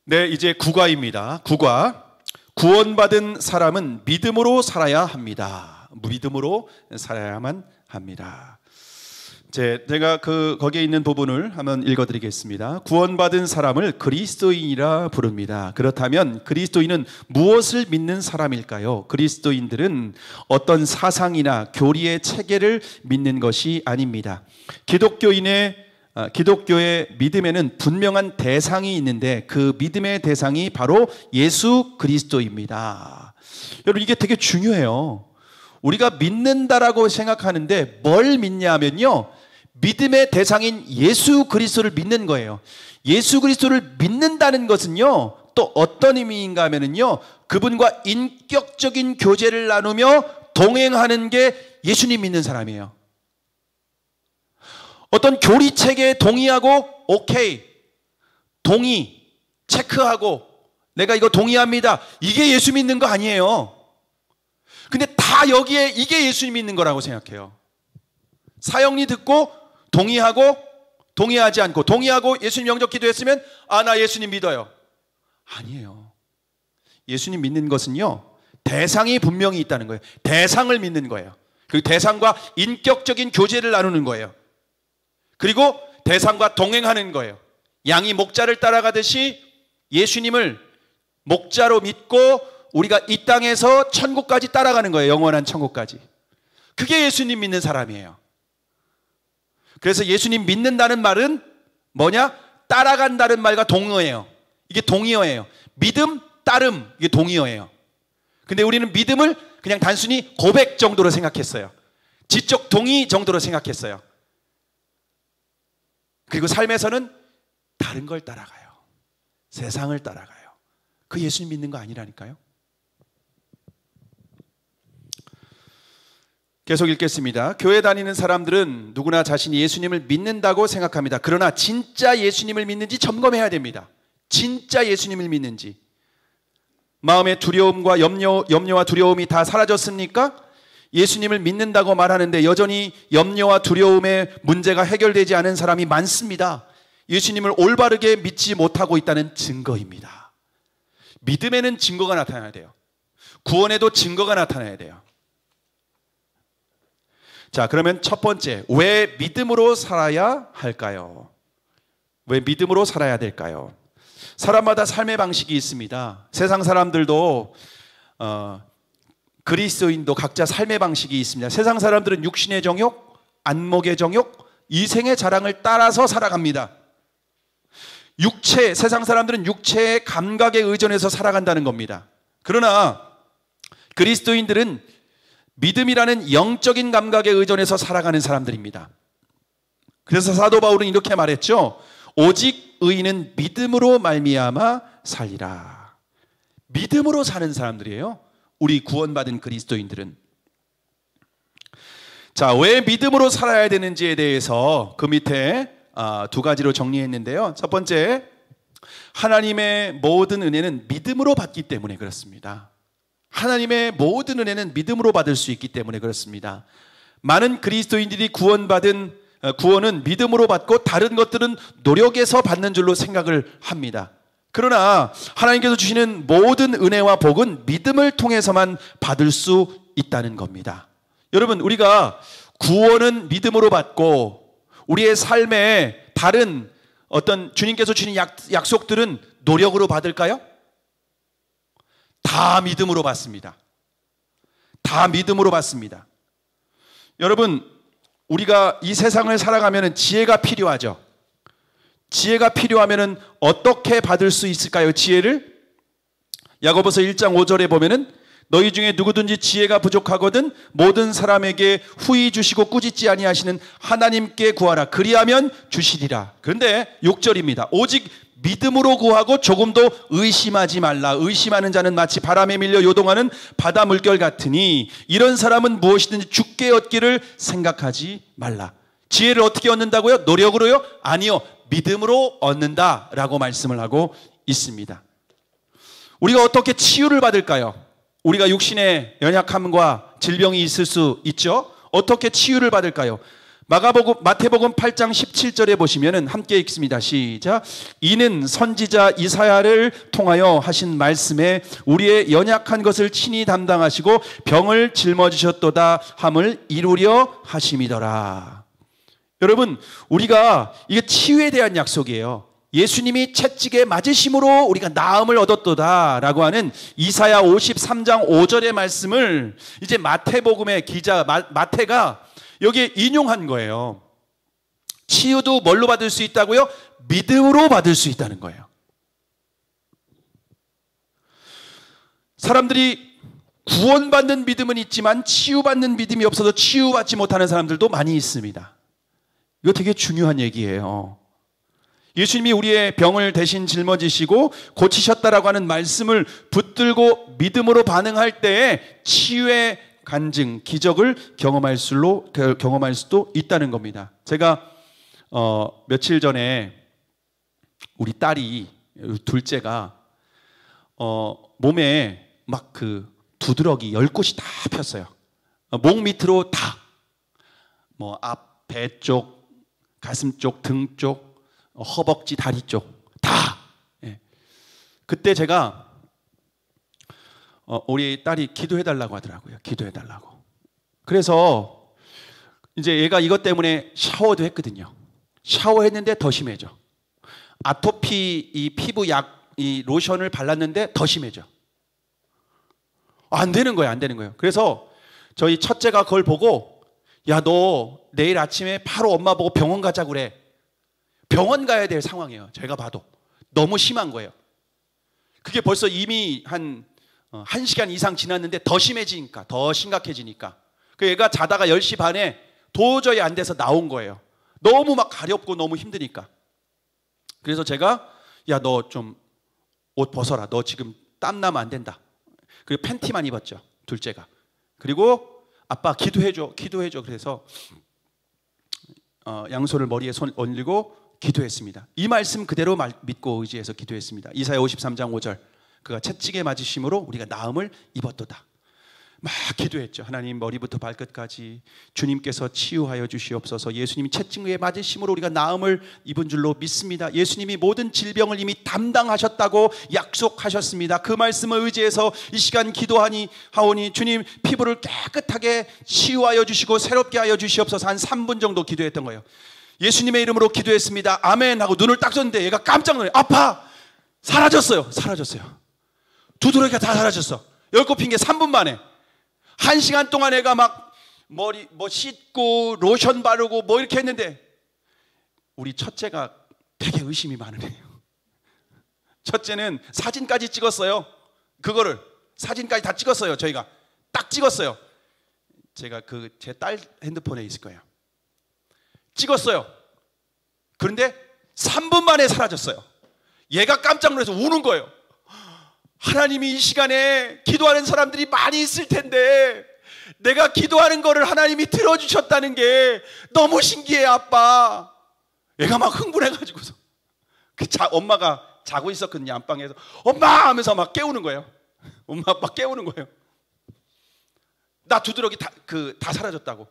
네, 이제 국화입니다. 국화. 구원받은 사람은 믿음으로 살아야 합니다. 믿음으로 살아야만 합니다. 제가 거기에 있는 부분을 한번 읽어드리겠습니다. 구원받은 사람을 그리스도인이라 부릅니다. 그렇다면 그리스도인은 무엇을 믿는 사람일까요? 그리스도인들은 어떤 사상이나 교리의 체계를 믿는 것이 아닙니다. 기독교의 믿음에는 분명한 대상이 있는데 그 믿음의 대상이 바로 예수 그리스도입니다. 여러분, 이게 되게 중요해요. 우리가 믿는다라고 생각하는데 뭘 믿냐 하면요, 믿음의 대상인 예수 그리스도를 믿는 거예요. 예수 그리스도를 믿는다는 것은요, 또 어떤 의미인가 하면은요, 그분과 인격적인 교제를 나누며 동행하는 게 예수님 믿는 사람이에요. 어떤 교리 체계에 동의하고 오케이, 동의, 체크하고 내가 이거 동의합니다, 이게 예수 믿는 거 아니에요. 근데 다 여기에 이게 예수님 믿는 거라고 생각해요. 사형리 듣고 동의하고 동의하지 않고, 동의하고 예수님 영접 기도했으면 나 예수님 믿어요. 아니에요. 예수님 믿는 것은요, 대상이 분명히 있다는 거예요. 대상을 믿는 거예요. 그리고 대상과 인격적인 교제를 나누는 거예요. 그리고 대상과 동행하는 거예요. 양이 목자를 따라가듯이 예수님을 목자로 믿고 우리가 이 땅에서 천국까지 따라가는 거예요. 영원한 천국까지. 그게 예수님 믿는 사람이에요. 그래서 예수님 믿는다는 말은 뭐냐? 따라간다는 말과 동의어예요. 이게 동의어예요. 믿음, 따름, 이게 동의어예요. 근데 우리는 믿음을 그냥 단순히 고백 정도로 생각했어요. 지적 동의 정도로 생각했어요. 그리고 삶에서는 다른 걸 따라가요. 세상을 따라가요. 그 예수님 믿는 거 아니라니까요. 계속 읽겠습니다. 교회 다니는 사람들은 누구나 자신이 예수님을 믿는다고 생각합니다. 그러나 진짜 예수님을 믿는지 점검해야 됩니다. 진짜 예수님을 믿는지. 마음의 두려움과 염려와 두려움이 다 사라졌습니까? 예수님을 믿는다고 말하는데 여전히 염려와 두려움의 문제가 해결되지 않은 사람이 많습니다. 예수님을 올바르게 믿지 못하고 있다는 증거입니다. 믿음에는 증거가 나타나야 돼요. 구원에도 증거가 나타나야 돼요. 자, 그러면 첫 번째, 왜 믿음으로 살아야 할까요? 왜 믿음으로 살아야 될까요? 사람마다 삶의 방식이 있습니다. 세상 사람들도 그리스도인도 각자 삶의 방식이 있습니다. 세상 사람들은 육신의 정욕, 안목의 정욕, 이생의 자랑을 따라서 살아갑니다. 세상 사람들은 육체의 감각에 의존해서 살아간다는 겁니다. 그러나 그리스도인들은 믿음이라는 영적인 감각에 의존해서 살아가는 사람들입니다. 그래서 사도 바울은 이렇게 말했죠. 오직 의인은 믿음으로 말미암아 살리라. 믿음으로 사는 사람들이에요. 우리 구원받은 그리스도인들은. 자, 왜 믿음으로 살아야 되는지에 대해서 그 밑에 두 가지로 정리했는데요. 첫 번째, 하나님의 모든 은혜는 믿음으로 받기 때문에 그렇습니다. 하나님의 모든 은혜는 믿음으로 받을 수 있기 때문에 그렇습니다. 많은 그리스도인들이 구원은 믿음으로 받고 다른 것들은 노력에서 받는 줄로 생각을 합니다. 그러나 하나님께서 주시는 모든 은혜와 복은 믿음을 통해서만 받을 수 있다는 겁니다. 여러분, 우리가 구원은 믿음으로 받고 우리의 삶에 다른 어떤 주님께서 주신 약속들은 노력으로 받을까요? 다 믿음으로 받습니다. 다 믿음으로 받습니다. 여러분, 우리가 이 세상을 살아가면 지혜가 필요하죠. 지혜가 필요하면 어떻게 받을 수 있을까요? 지혜를? 야고보서 1장 5절에 보면은 너희 중에 누구든지 지혜가 부족하거든 모든 사람에게 후히 주시고 꾸짖지 아니하시는 하나님께 구하라. 그리하면 주시리라. 그런데 6절입니다. 오직 믿음으로 구하고 조금도 의심하지 말라. 의심하는 자는 마치 바람에 밀려 요동하는 바다 물결 같으니 이런 사람은 무엇이든지 죽게 얻기를 생각하지 말라. 지혜를 어떻게 얻는다고요? 노력으로요? 아니요. 믿음으로 얻는다라고 말씀을 하고 있습니다. 우리가 어떻게 치유를 받을까요? 우리가 육신의 연약함과 질병이 있을 수 있죠. 어떻게 치유를 받을까요? 마태복음 8장 17절에 보시면은 함께 읽습니다. 시작. 이는 선지자 이사야를 통하여 하신 말씀에 우리의 연약한 것을 친히 담당하시고 병을 짊어지셨도다 함을 이루려 하심이더라. 여러분, 우리가 이게 치유에 대한 약속이에요. 예수님이 채찍에 맞으심으로 우리가 나음을 얻었도다 라고 하는 이사야 53장 5절의 말씀을 이제 마태복음의 기자 마태가 여기에 인용한 거예요. 치유도 뭘로 받을 수 있다고요? 믿음으로 받을 수 있다는 거예요. 사람들이 구원받는 믿음은 있지만 치유받는 믿음이 없어서 치유받지 못하는 사람들도 많이 있습니다. 이거 되게 중요한 얘기예요. 예수님이 우리의 병을 대신 짊어지시고 고치셨다라고 하는 말씀을 붙들고 믿음으로 반응할 때에 치유의 간증, 기적을 경험할 수도 있다는 겁니다. 제가 며칠 전에 우리 딸이, 둘째가 몸에 막 그 두드러기 10곳이 다 폈어요. 목 밑으로 다. 뭐 앞, 배 쪽, 가슴 쪽, 등 쪽, 허벅지, 다리 쪽 다. 예. 그때 제가 우리 딸이 기도해달라고 하더라고요. 기도해달라고. 그래서 이제 얘가 이것 때문에 샤워도 했거든요. 샤워했는데 더 심해져. 아토피 이 피부 약, 이 로션을 발랐는데 더 심해져. 안 되는 거예요. 안 되는 거예요. 그래서 저희 첫째가 그걸 보고, 야, 너 내일 아침에 바로 엄마 보고 병원 가자고 그래. 병원 가야 될 상황이에요. 제가 봐도. 너무 심한 거예요. 그게 벌써 이미 한 1시간 이상 지났는데 더 심해지니까, 더 심각해지니까. 그 애가 자다가 10시 반에 도저히 안 돼서 나온 거예요. 너무 막 가렵고 너무 힘드니까. 그래서 제가, 야, 너 좀 옷 벗어라. 너 지금 땀 나면 안 된다. 그리고 팬티만 입었죠, 둘째가. 그리고 아빠 기도해줘, 기도해줘. 그래서 양손을 머리에 손 올리고 기도했습니다. 이 말씀 그대로 믿고 의지해서 기도했습니다. 이사야 53장 5절. 그가 채찍에 맞으심으로 우리가 나음을 입었도다. 막 기도했죠. 하나님, 머리부터 발끝까지 주님께서 치유하여 주시옵소서. 예수님이 채찍에 맞으심으로 우리가 나음을 입은 줄로 믿습니다. 예수님이 모든 질병을 이미 담당하셨다고 약속하셨습니다. 그 말씀을 의지해서 이 시간 기도하오니 주님, 피부를 깨끗하게 치유하여 주시고 새롭게 하여 주시옵소서. 한 3분 정도 기도했던 거예요. 예수님의 이름으로 기도했습니다. 아멘 하고 눈을 딱 떴는데 얘가 깜짝 놀라요. 아파! 사라졌어요. 사라졌어요. 두드러기가 다 사라졌어. 10곳 핀 게 3분 만에. 1시간 동안 애가 막 머리 씻고 로션 바르고 이렇게 했는데, 우리 첫째가 되게 의심이 많은 애예요. 첫째는 사진까지 찍었어요. 그거를 사진까지 다 찍었어요. 저희가 딱 찍었어요. 제가 제 딸 핸드폰에 있을 거예요. 찍었어요. 그런데 3분 만에 사라졌어요. 얘가 깜짝 놀라서 우는 거예요. 하나님이 이 시간에 기도하는 사람들이 많이 있을 텐데 내가 기도하는 거를 하나님이 들어주셨다는 게 너무 신기해, 아빠. 얘가 막 흥분해가지고서 엄마가 자고 있었거든요, 안방에서. 엄마 하면서 막 깨우는 거예요. 엄마 아빠 깨우는 거예요. 나 두드러기 다 사라졌다고.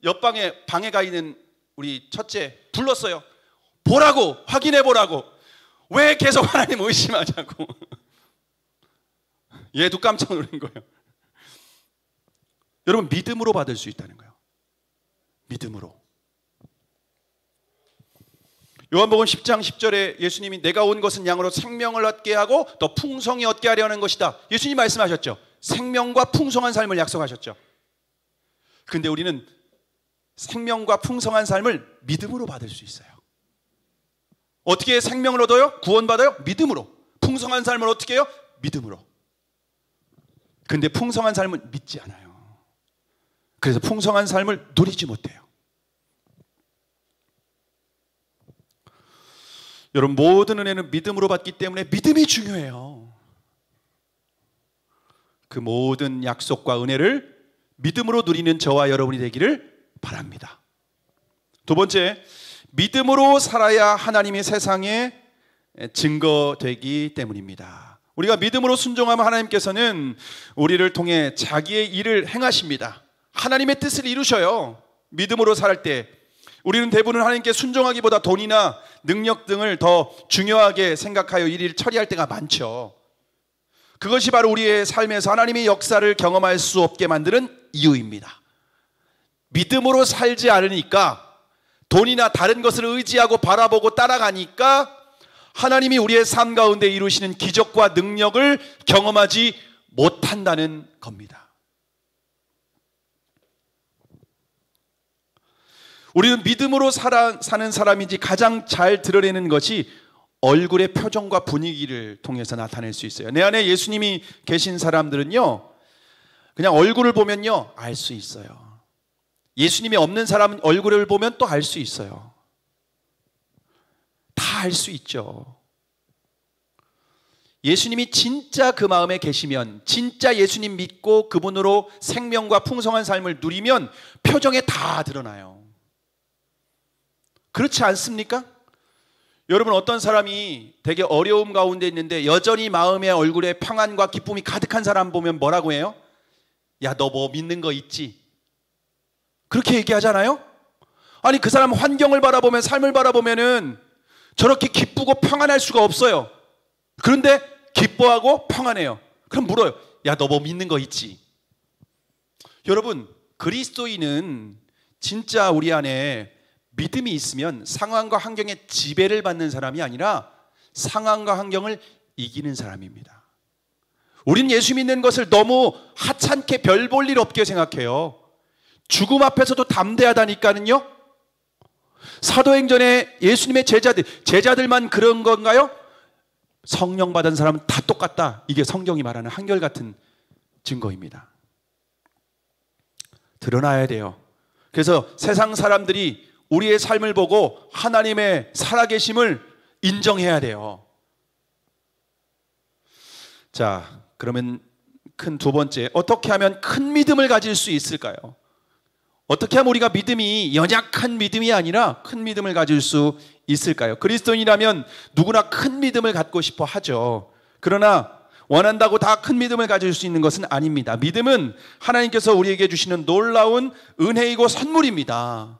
옆방에 방에 가 있는 우리 첫째 불렀어요. 보라고, 확인해 보라고. 왜 계속 하나님 의심하자고. 얘도 깜짝 놀란 거예요. 여러분, 믿음으로 받을 수 있다는 거예요. 믿음으로. 요한복음 10장 10절에 예수님이 내가 온 것은 양으로 생명을 얻게 하고 더 풍성히 얻게 하려는 것이다. 예수님 말씀하셨죠. 생명과 풍성한 삶을 약속하셨죠. 그런데 우리는 생명과 풍성한 삶을 믿음으로 받을 수 있어요. 어떻게 생명을 얻어요? 구원받아요? 믿음으로. 풍성한 삶을 어떻게 해요? 믿음으로. 근데 풍성한 삶을 믿지 않아요. 그래서 풍성한 삶을 누리지 못해요. 여러분, 모든 은혜는 믿음으로 받기 때문에 믿음이 중요해요. 그 모든 약속과 은혜를 믿음으로 누리는 저와 여러분이 되기를 바랍니다. 두 번째, 믿음으로 살아야 하나님의 세상에 증거되기 때문입니다. 우리가 믿음으로 순종하면 하나님께서는 우리를 통해 자기의 일을 행하십니다. 하나님의 뜻을 이루셔요. 믿음으로 살 때 우리는 대부분 하나님께 순종하기보다 돈이나 능력 등을 더 중요하게 생각하여 일을 처리할 때가 많죠. 그것이 바로 우리의 삶에서 하나님의 역사를 경험할 수 없게 만드는 이유입니다. 믿음으로 살지 않으니까, 돈이나 다른 것을 의지하고 바라보고 따라가니까 하나님이 우리의 삶 가운데 이루시는 기적과 능력을 경험하지 못한다는 겁니다. 우리는 믿음으로 사는 사람인지 가장 잘 드러내는 것이 얼굴의 표정과 분위기를 통해서 나타낼 수 있어요. 내 안에 예수님이 계신 사람들은요, 그냥 얼굴을 보면요 알 수 있어요. 예수님이 없는 사람은 얼굴을 보면 또 알 수 있어요. 다 알 수 있죠. 예수님이 진짜 그 마음에 계시면, 진짜 예수님 믿고 그분으로 생명과 풍성한 삶을 누리면 표정에 다 드러나요. 그렇지 않습니까? 여러분, 어떤 사람이 되게 어려움 가운데 있는데 여전히 마음의 얼굴에 평안과 기쁨이 가득한 사람 보면 뭐라고 해요? 야, 너 뭐 믿는 거 있지? 그렇게 얘기하잖아요? 아니, 그 사람 환경을 바라보면, 삶을 바라보면은 저렇게 기쁘고 평안할 수가 없어요. 그런데 기뻐하고 평안해요. 그럼 물어요. 야, 너 뭐 믿는 거 있지? 여러분, 그리스도인은 진짜 우리 안에 믿음이 있으면 상황과 환경에 지배를 받는 사람이 아니라 상황과 환경을 이기는 사람입니다. 우린 예수 믿는 것을 너무 하찮게 별 볼 일 없게 생각해요. 죽음 앞에서도 담대하다니까는요. 사도행전에 예수님의 제자들만 그런 건가요? 성령 받은 사람은 다 똑같다. 이게 성경이 말하는 한결같은 증거입니다. 드러나야 돼요. 그래서 세상 사람들이 우리의 삶을 보고 하나님의 살아계심을 인정해야 돼요. 자, 그러면 큰 두 번째, 어떻게 하면 큰 믿음을 가질 수 있을까요? 어떻게 하면 우리가 믿음이 연약한 믿음이 아니라 큰 믿음을 가질 수 있을까요? 그리스도인이라면 누구나 큰 믿음을 갖고 싶어 하죠. 그러나 원한다고 다 큰 믿음을 가질 수 있는 것은 아닙니다. 믿음은 하나님께서 우리에게 주시는 놀라운 은혜이고 선물입니다.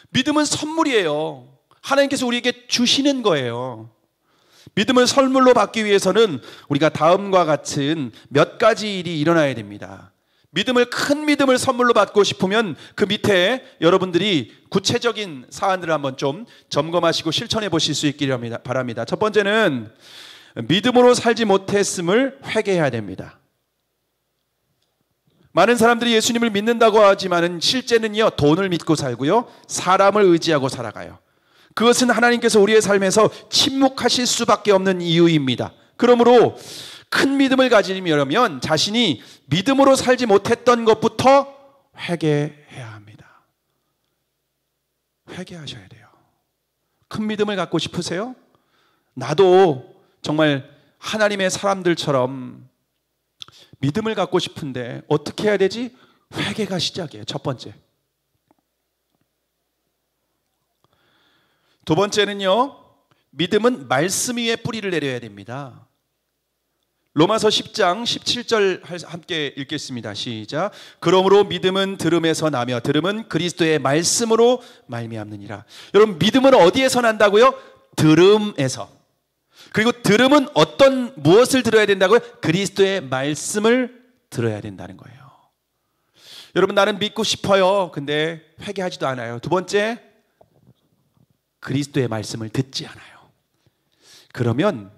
믿음은 선물이에요. 하나님께서 우리에게 주시는 거예요. 믿음을 선물로 받기 위해서는 우리가 다음과 같은 몇 가지 일이 일어나야 됩니다. 큰 믿음을 선물로 받고 싶으면 그 밑에 여러분들이 구체적인 사안들을 한번 좀 점검하시고 실천해 보실 수 있기를 바랍니다. 첫 번째는 믿음으로 살지 못했음을 회개해야 됩니다. 많은 사람들이 예수님을 믿는다고 하지만 실제는요, 돈을 믿고 살고요, 사람을 의지하고 살아가요. 그것은 하나님께서 우리의 삶에서 침묵하실 수밖에 없는 이유입니다. 그러므로 큰 믿음을 가지려면 자신이 믿음으로 살지 못했던 것부터 회개해야 합니다. 회개하셔야 돼요. 큰 믿음을 갖고 싶으세요? 나도 정말 하나님의 사람들처럼 믿음을 갖고 싶은데 어떻게 해야 되지? 회개가 시작이에요. 첫 번째. 두 번째는요, 믿음은 말씀 위에 뿌리를 내려야 됩니다. 로마서 10장 17절 함께 읽겠습니다. 시작. 그러므로 믿음은 들음에서 나며 들음은 그리스도의 말씀으로 말미암느니라. 여러분, 믿음은 어디에서 난다고요? 들음에서. 그리고 들음은 무엇을 들어야 된다고요? 그리스도의 말씀을 들어야 된다는 거예요. 여러분, 나는 믿고 싶어요. 근데 회개하지도 않아요. 두 번째, 그리스도의 말씀을 듣지 않아요. 그러면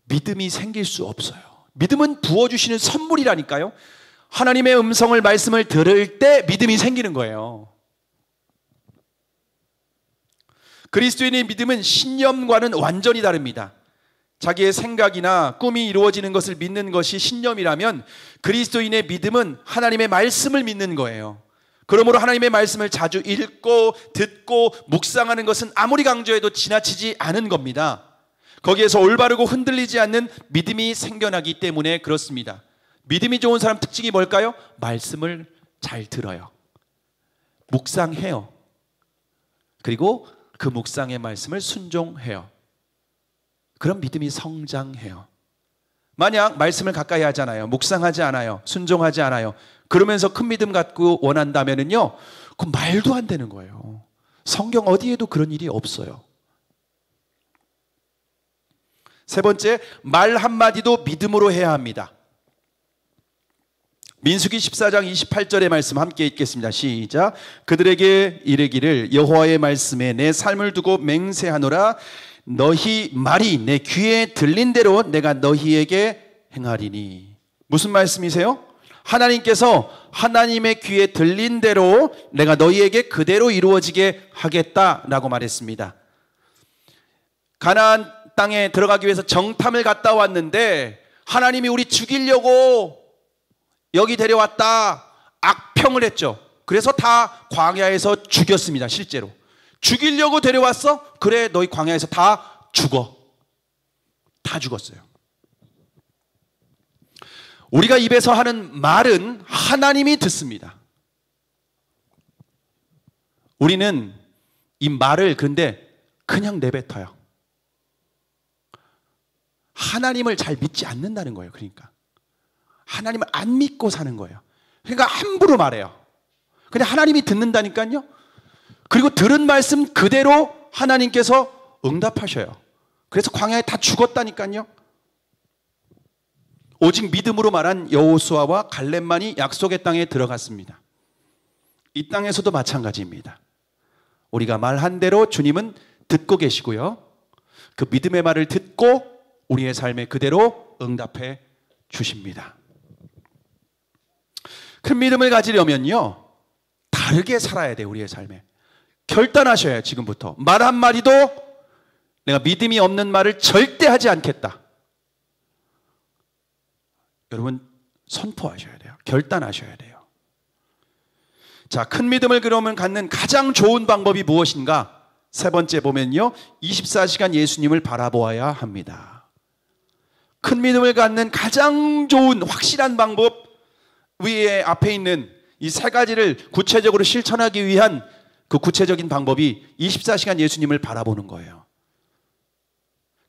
믿음이 생길 수 없어요. 믿음은 부어주시는 선물이라니까요. 하나님의 음성을, 말씀을 들을 때 믿음이 생기는 거예요. 그리스도인의 믿음은 신념과는 완전히 다릅니다. 자기의 생각이나 꿈이 이루어지는 것을 믿는 것이 신념이라면 그리스도인의 믿음은 하나님의 말씀을 믿는 거예요. 그러므로 하나님의 말씀을 자주 읽고 듣고 묵상하는 것은 아무리 강조해도 지나치지 않은 겁니다. 거기에서 올바르고 흔들리지 않는 믿음이 생겨나기 때문에 그렇습니다. 믿음이 좋은 사람 특징이 뭘까요? 말씀을 잘 들어요. 묵상해요. 그리고 그 묵상의 말씀을 순종해요. 그럼 믿음이 성장해요. 만약 말씀을 가까이 하잖아요. 묵상하지 않아요. 순종하지 않아요. 그러면서 큰 믿음 갖고 원한다면은요, 그 말도 안 되는 거예요. 성경 어디에도 그런 일이 없어요. 세 번째, 말 한마디도 믿음으로 해야 합니다. 민수기 14장 28절의 말씀 함께 읽겠습니다. 시작. 그들에게 이르기를 여호와의 말씀에 내 삶을 두고 맹세하노라. 너희 말이 내 귀에 들린 대로 내가 너희에게 행하리니. 무슨 말씀이세요? 하나님께서 하나님의 귀에 들린 대로 내가 너희에게 그대로 이루어지게 하겠다라고 말했습니다. 가나안 땅에 들어가기 위해서 정탐을 갔다 왔는데 하나님이 우리 죽이려고 여기 데려왔다 악평을 했죠. 그래서 다 광야에서 죽였습니다. 실제로 죽이려고 데려왔어? 그래, 너희 광야에서 다 죽어. 다 죽었어요. 우리가 입에서 하는 말은 하나님이 듣습니다. 우리는 이 말을 그런데 그냥 내뱉어요. 하나님을 잘 믿지 않는다는 거예요. 그러니까 하나님을 안 믿고 사는 거예요. 그러니까 함부로 말해요. 근데 하나님이 듣는다니까요. 그리고 들은 말씀 그대로 하나님께서 응답하셔요. 그래서 광야에 다 죽었다니까요. 오직 믿음으로 말한 여호수아와 갈렙만이 약속의 땅에 들어갔습니다. 이 땅에서도 마찬가지입니다. 우리가 말한 대로 주님은 듣고 계시고요. 그 믿음의 말을 듣고 우리의 삶에 그대로 응답해 주십니다. 큰 믿음을 가지려면요, 다르게 살아야 돼요. 우리의 삶에 결단하셔야 해요. 지금부터 말 한마디도 내가 믿음이 없는 말을 절대 하지 않겠다. 여러분 선포하셔야 돼요. 결단하셔야 돼요. 자, 큰 믿음을 그러면 갖는 가장 좋은 방법이 무엇인가? 세 번째 보면요, 24시간 예수님을 바라보아야 합니다. 큰 믿음을 갖는 가장 좋은 확실한 방법, 위에 앞에 있는 이 세 가지를 구체적으로 실천하기 위한 그 구체적인 방법이 24시간 예수님을 바라보는 거예요.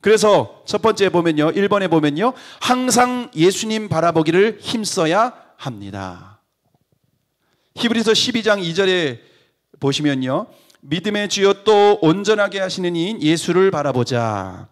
그래서 첫 번째 보면요, 1번에 보면요, 항상 예수님 바라보기를 힘써야 합니다. 히브리서 12장 2절에 보시면요, 믿음의 주여 또 온전하게 하시는 이인 예수를 바라보자.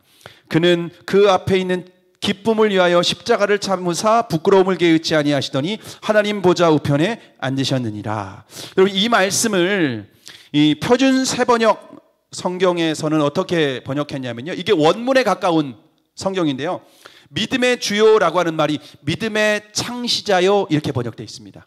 그는 그 앞에 있는 기쁨을 위하여 십자가를 참으사 부끄러움을 개의치 아니하시더니 하나님 보좌 우편에 앉으셨느니라. 여러분, 이 말씀을 이 표준 세번역 성경에서는 어떻게 번역했냐면요, 이게 원문에 가까운 성경인데요, 믿음의 주요라고 하는 말이 믿음의 창시자요 이렇게 번역되어 있습니다.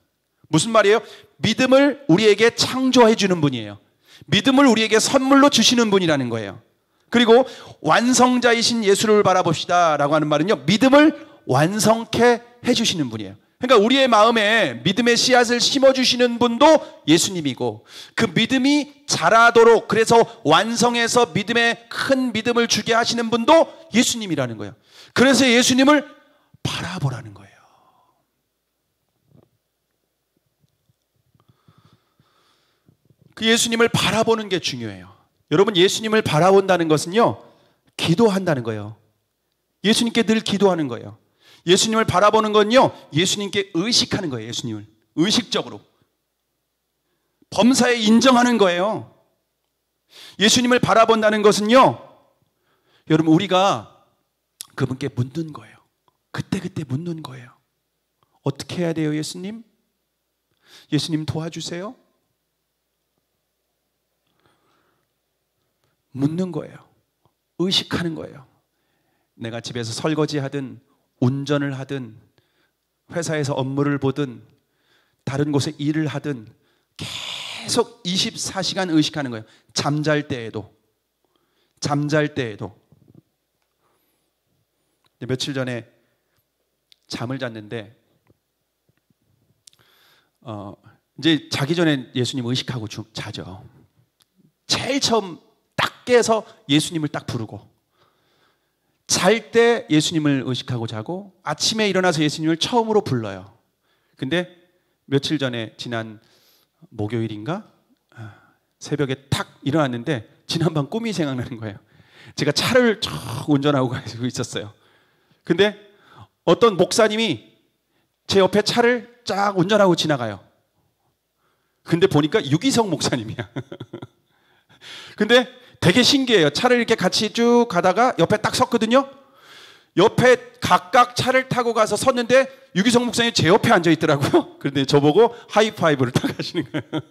무슨 말이에요? 믿음을 우리에게 창조해 주는 분이에요. 믿음을 우리에게 선물로 주시는 분이라는 거예요. 그리고 완성자이신 예수를 바라봅시다 라고 하는 말은요, 믿음을 완성케 해주시는 분이에요. 그러니까 우리의 마음에 믿음의 씨앗을 심어주시는 분도 예수님이고, 그 믿음이 자라도록, 그래서 완성해서 믿음의 큰 믿음을 주게 하시는 분도 예수님이라는 거예요. 그래서 예수님을 바라보라는 거예요. 그 예수님을 바라보는 게 중요해요. 여러분, 예수님을 바라본다는 것은요, 기도한다는 거예요. 예수님께 늘 기도하는 거예요. 예수님을 바라보는 건요, 예수님께 의식하는 거예요. 예수님을 의식적으로 범사에 인정하는 거예요. 예수님을 바라본다는 것은요, 여러분, 우리가 그분께 묻는 거예요. 그때그때 묻는 거예요. 어떻게 해야 돼요, 예수님? 예수님 도와주세요. 묻는 거예요. 의식하는 거예요. 내가 집에서 설거지하든 운전을 하든 회사에서 업무를 보든 다른 곳에 일을 하든 계속 24시간 의식하는 거예요. 잠잘 때에도. 며칠 전에 잠을 잤는데 이제 자기 전에 예수님 의식하고 자죠. 제일 처음 딱 깨서 예수님을 딱 부르고, 잘 때 예수님을 의식하고 자고, 아침에 일어나서 예수님을 처음으로 불러요. 근데 며칠 전에 지난 목요일인가 새벽에 탁 일어났는데 지난밤 꿈이 생각나는 거예요. 제가 차를 쭉 운전하고 가고 있었어요. 근데 어떤 목사님이 제 옆에 차를 쫙 운전하고 지나가요. 근데 보니까 유기성 목사님이야. 근데 되게 신기해요. 차를 이렇게 같이 쭉 가다가 옆에 딱 섰거든요. 옆에 각각 차를 타고 가서 섰는데 유기성 목사님이 제 옆에 앉아 있더라고요. 그런데 저보고 하이파이브를 딱 하시는 거예요.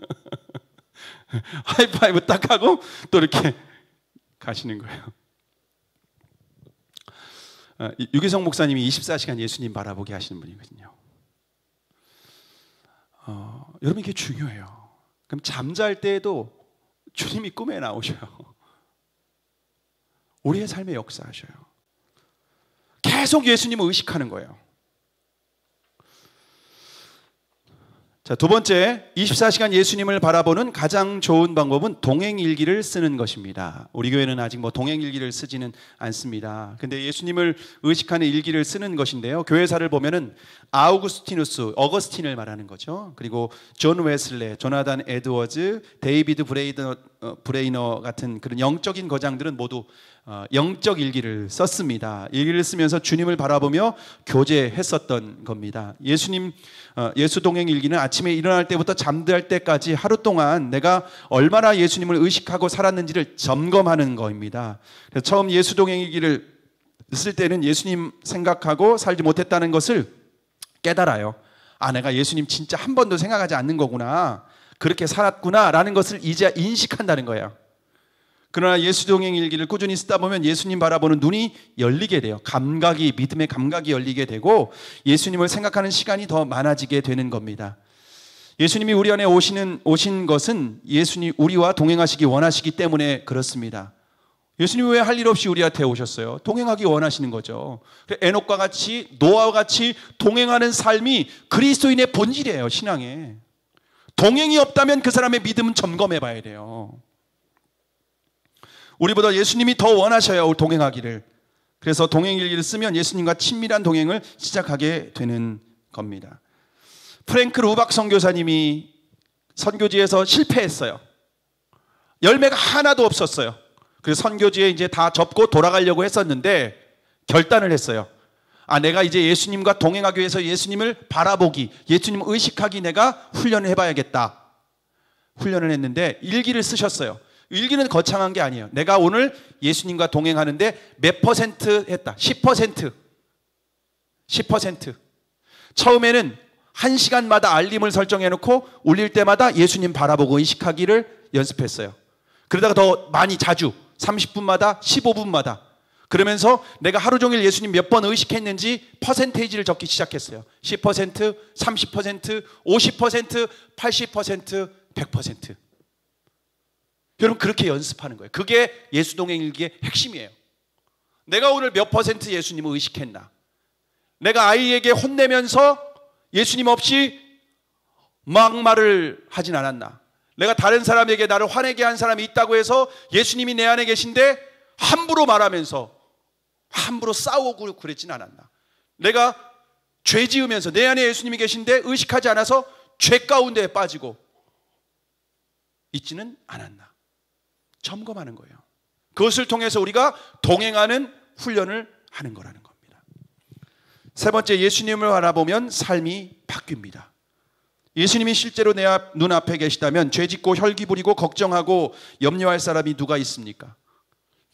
하이파이브 딱 하고 또 이렇게 가시는 거예요. 유기성 목사님이 24시간 예수님 바라보게 하시는 분이거든요. 여러분 이게 중요해요. 그럼 잠잘 때에도 주님이 꿈에 나오셔요. 우리의 삶에 역사하셔요. 계속 예수님을 의식하는 거예요. 자, 두 번째, 24시간 예수님을 바라보는 가장 좋은 방법은 동행일기를 쓰는 것입니다. 우리 교회는 아직 동행일기를 쓰지는 않습니다. 근데 예수님을 의식하는 일기를 쓰는 것인데요. 교회사를 보면은 아우구스티누스, 어거스틴을 말하는 거죠. 그리고 존 웨슬레, 조나단 에드워즈, 데이비드 브레이너 같은 그런 영적인 거장들은 모두 영적 일기를 썼습니다. 일기를 쓰면서 주님을 바라보며 교제했었던 겁니다. 예수 동행 일기는 아침에 일어날 때부터 잠들 때까지 하루 동안 내가 얼마나 예수님을 의식하고 살았는지를 점검하는 겁니다. 그래서 처음 예수 동행 일기를 쓸 때는 예수님 생각하고 살지 못했다는 것을 깨달아요. 내가 예수님 진짜 한 번도 생각하지 않는 거구나. 그렇게 살았구나라는 것을 이제 인식한다는 거예요. 그러나 예수 동행 일기를 꾸준히 쓰다 보면 예수님 바라보는 눈이 열리게 돼요. 믿음의 감각이 열리게 되고 예수님을 생각하는 시간이 더 많아지게 되는 겁니다. 예수님이 우리 안에 오신 것은 예수님 우리와 동행하시기 원하시기 때문에 그렇습니다. 예수님이 왜 할 일 없이 우리한테 오셨어요? 동행하기 원하시는 거죠. 에녹과 같이 노아와 같이 동행하는 삶이 그리스도인의 본질이에요. 신앙에. 동행이 없다면 그 사람의 믿음은 점검해 봐야 돼요. 우리보다 예수님이 더 원하셔요, 동행하기를. 그래서 동행일기를 쓰면 예수님과 친밀한 동행을 시작하게 되는 겁니다. 프랭크 루박 선교사님이 선교지에서 실패했어요. 열매가 하나도 없었어요. 그래서 선교지에 이제 다 접고 돌아가려고 했었는데 결단을 했어요. 내가 이제 예수님과 동행하기 위해서 예수님을 바라보기, 예수님을 의식하기 내가 훈련을 해봐야겠다. 훈련을 했는데 일기를 쓰셨어요. 일기는 거창한 게 아니에요. 내가 오늘 예수님과 동행하는데 몇 퍼센트 했다. 10%. 처음에는 1시간마다 알림을 설정해놓고 울릴 때마다 예수님 바라보고 의식하기를 연습했어요. 그러다가 더 많이 자주 30분마다 15분마다 그러면서 내가 하루 종일 예수님 몇 번 의식했는지 퍼센테이지를 적기 시작했어요. 10%, 30%, 50%, 80%, 100%. 여러분 그렇게 연습하는 거예요. 그게 예수 동행 일기의 핵심이에요. 내가 오늘 몇 퍼센트 예수님을 의식했나? 내가 아이에게 혼내면서 예수님 없이 막말을 하진 않았나? 내가 다른 사람에게 나를 화내게 한 사람이 있다고 해서 예수님이 내 안에 계신데 함부로 말하면서 함부로 싸우고 그랬진 않았나? 내가 죄 지으면서 내 안에 예수님이 계신데 의식하지 않아서 죄 가운데에 빠지고 있지는 않았나? 점검하는 거예요. 그것을 통해서 우리가 동행하는 훈련을 하는 거라는 겁니다. 세 번째, 예수님을 바라보면 삶이 바뀝니다. 예수님이 실제로 내 눈앞에 계시다면 죄 짓고 혈기 부리고 걱정하고 염려할 사람이 누가 있습니까?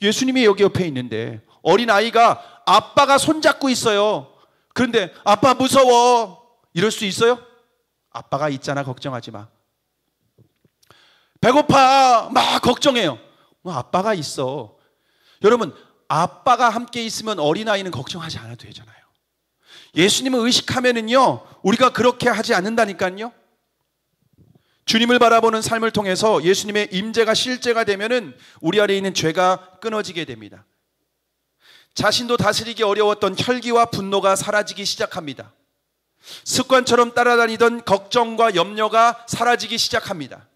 예수님이 여기 옆에 있는데 어린 아이가 아빠가 손잡고 있어요. 그런데 아빠 무서워 이럴 수 있어요? 아빠가 있잖아, 걱정하지 마. 배고파 막 걱정해요. 아빠가 있어. 여러분, 아빠가 함께 있으면 어린아이는 걱정하지 않아도 되잖아요. 예수님을 의식하면은요 우리가 그렇게 하지 않는다니까요. 주님을 바라보는 삶을 통해서 예수님의 임재가 실제가 되면은 우리 안에 있는 죄가 끊어지게 됩니다. 자신도 다스리기 어려웠던 혈기와 분노가 사라지기 시작합니다. 습관처럼 따라다니던 걱정과 염려가 사라지기 시작합니다.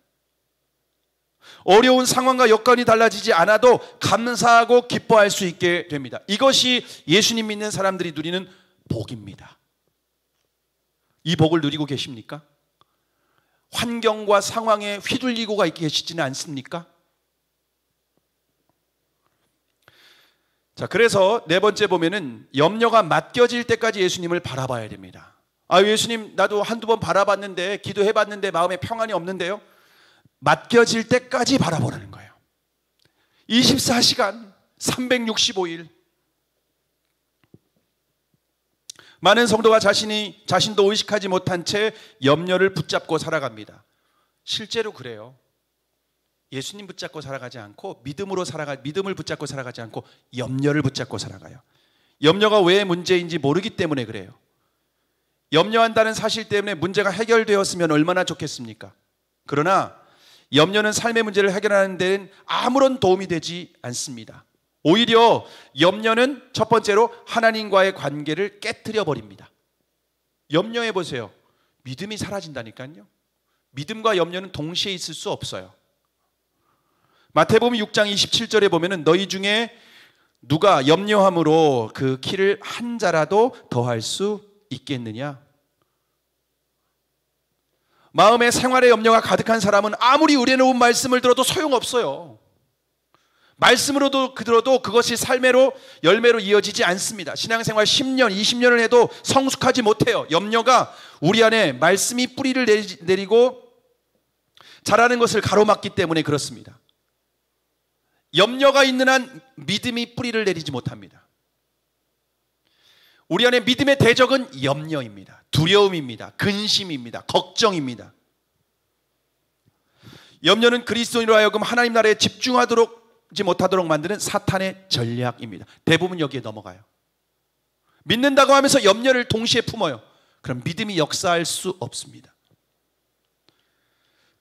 어려운 상황과 여건이 달라지지 않아도 감사하고 기뻐할 수 있게 됩니다. 이것이 예수님 믿는 사람들이 누리는 복입니다. 이 복을 누리고 계십니까? 환경과 상황에 휘둘리고 계시지는 않습니까? 자, 그래서 네 번째 보면은 염려가 맡겨질 때까지 예수님을 바라봐야 됩니다. 아, 예수님 나도 한두 번 바라봤는데, 기도해봤는데 마음에 평안이 없는데요. 맡겨질 때까지 바라보라는 거예요. 24시간 365일 많은 성도가 자신도 의식하지 못한 채 염려를 붙잡고 살아갑니다. 실제로 그래요. 예수님 붙잡고 살아가지 않고 믿음을 붙잡고 살아가지 않고 염려를 붙잡고 살아가요. 염려가 왜 문제인지 모르기 때문에 그래요. 염려한다는 사실 때문에 문제가 해결되었으면 얼마나 좋겠습니까? 그러나 염려는 삶의 문제를 해결하는 데는 아무런 도움이 되지 않습니다. 오히려 염려는 첫 번째로 하나님과의 관계를 깨트려 버립니다. 염려해 보세요. 믿음이 사라진다니까요. 믿음과 염려는 동시에 있을 수 없어요. 마태복음 6장 27절에 보면은 너희 중에 누가 염려함으로 그 키를 한 자라도 더할 수 있겠느냐? 마음에 생활의 염려가 가득한 사람은 아무리 의뢰놓은 말씀을 들어도 소용없어요. 말씀으로도 들어도 그것이 삶으로 열매로 이어지지 않습니다. 신앙생활 10년, 20년을 해도 성숙하지 못해요. 염려가 우리 안에 말씀이 뿌리를 내리고 자라는 것을 가로막기 때문에 그렇습니다. 염려가 있는 한 믿음이 뿌리를 내리지 못합니다. 우리 안에 믿음의 대적은 염려입니다. 두려움입니다. 근심입니다. 걱정입니다. 염려는 그리스도인으로 하여금 하나님 나라에 집중하지 못하도록 만드는 사탄의 전략입니다. 대부분 여기에 넘어가요. 믿는다고 하면서 염려를 동시에 품어요. 그럼 믿음이 역사할 수 없습니다.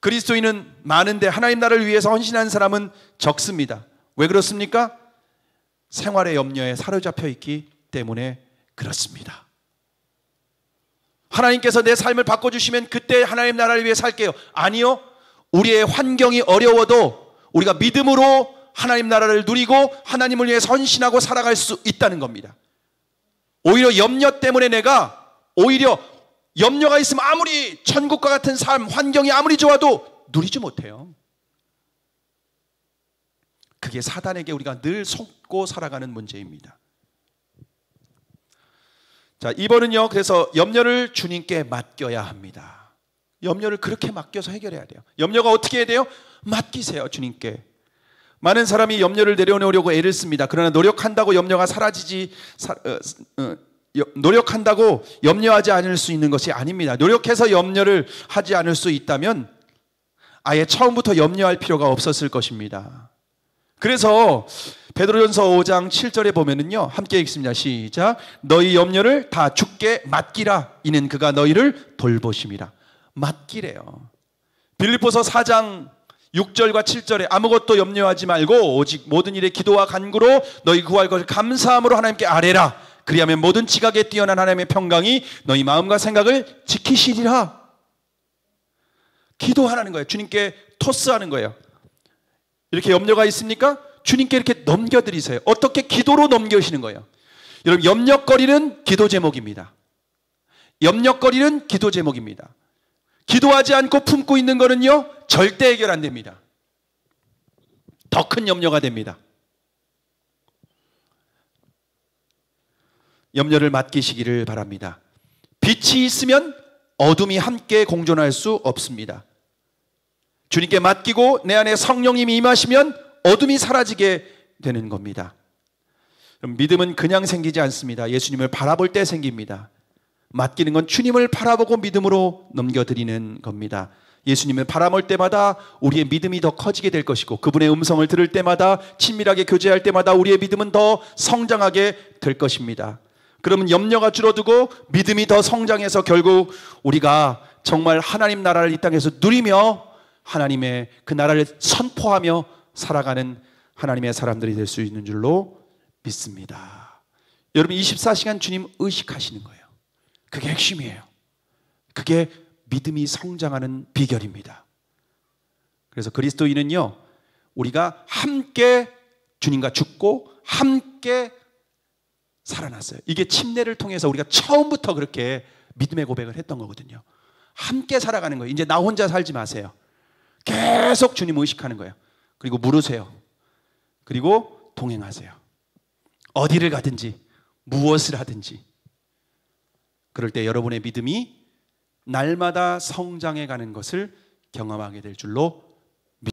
그리스도인은 많은데 하나님 나라를 위해서 헌신한 사람은 적습니다. 왜 그렇습니까? 생활의 염려에 사로잡혀 있기 때문에 그렇습니다. 하나님께서 내 삶을 바꿔주시면 그때 하나님 나라를 위해 살게요. 아니요. 우리의 환경이 어려워도 우리가 믿음으로 하나님 나라를 누리고 하나님을 위해 헌신하고 살아갈 수 있다는 겁니다. 오히려 염려 때문에 오히려 염려가 있으면 아무리 천국과 같은 삶, 환경이 아무리 좋아도 누리지 못해요. 그게 사단에게 우리가 늘 속고 살아가는 문제입니다. 자, 2번은요. 그래서 염려를 주님께 맡겨야 합니다. 염려를 그렇게 맡겨서 해결해야 돼요. 염려가 어떻게 해야 돼요? 맡기세요, 주님께. 많은 사람이 염려를 내려놓으려고 애를 씁니다. 그러나 노력한다고 염려가 노력한다고 염려하지 않을 수 있는 것이 아닙니다. 노력해서 염려를 하지 않을 수 있다면 아예 처음부터 염려할 필요가 없었을 것입니다. 그래서 베드로전서 5장 7절에 보면은요, 함께 읽습니다. 시작. 너희 염려를 다 주께 맡기라. 이는 그가 너희를 돌보심이라. 맡기래요. 빌립보서 4장 6절과 7절에 아무것도 염려하지 말고 오직 모든 일에 기도와 간구로 너희 구할 것을 감사함으로 하나님께 아뢰라. 그리하면 모든 지각에 뛰어난 하나님의 평강이 너희 마음과 생각을 지키시리라. 기도하라는 거예요. 주님께 토스하는 거예요. 이렇게 염려가 있습니까? 주님께 이렇게 넘겨드리세요. 어떻게? 기도로 넘겨주시는 거예요. 여러분, 염려거리는 기도 제목입니다. 염려거리는 기도 제목입니다. 기도하지 않고 품고 있는 거는요, 절대 해결 안 됩니다. 더 큰 염려가 됩니다. 염려를 맡기시기를 바랍니다. 빛이 있으면 어둠이 함께 공존할 수 없습니다. 주님께 맡기고 내 안에 성령님이 임하시면 어둠이 사라지게 되는 겁니다. 믿음은 그냥 생기지 않습니다. 예수님을 바라볼 때 생깁니다. 맡기는 건 주님을 바라보고 믿음으로 넘겨드리는 겁니다. 예수님을 바라볼 때마다 우리의 믿음이 더 커지게 될 것이고, 그분의 음성을 들을 때마다, 친밀하게 교제할 때마다 우리의 믿음은 더 성장하게 될 것입니다. 그러면 염려가 줄어들고 믿음이 더 성장해서 결국 우리가 정말 하나님 나라를 이 땅에서 누리며 하나님의 그 나라를 선포하며 살아가는 하나님의 사람들이 될 수 있는 줄로 믿습니다. 여러분, 24시간 주님 의식하시는 거예요. 그게 핵심이에요. 그게 믿음이 성장하는 비결입니다. 그래서 그리스도인은요, 우리가 함께 주님과 죽고 함께 살아났어요. 이게 침례를 통해서 우리가 처음부터 그렇게 믿음의 고백을 했던 거거든요. 함께 살아가는 거예요. 이제 나 혼자 살지 마세요. 계속 주님 의식하는 거예요. 그리고 물으세요. 그리고 동행하세요. 어디를 가든지 무엇을 하든지 그럴 때 여러분의 믿음이 날마다 성장해 가는 것을 경험하게 될 줄로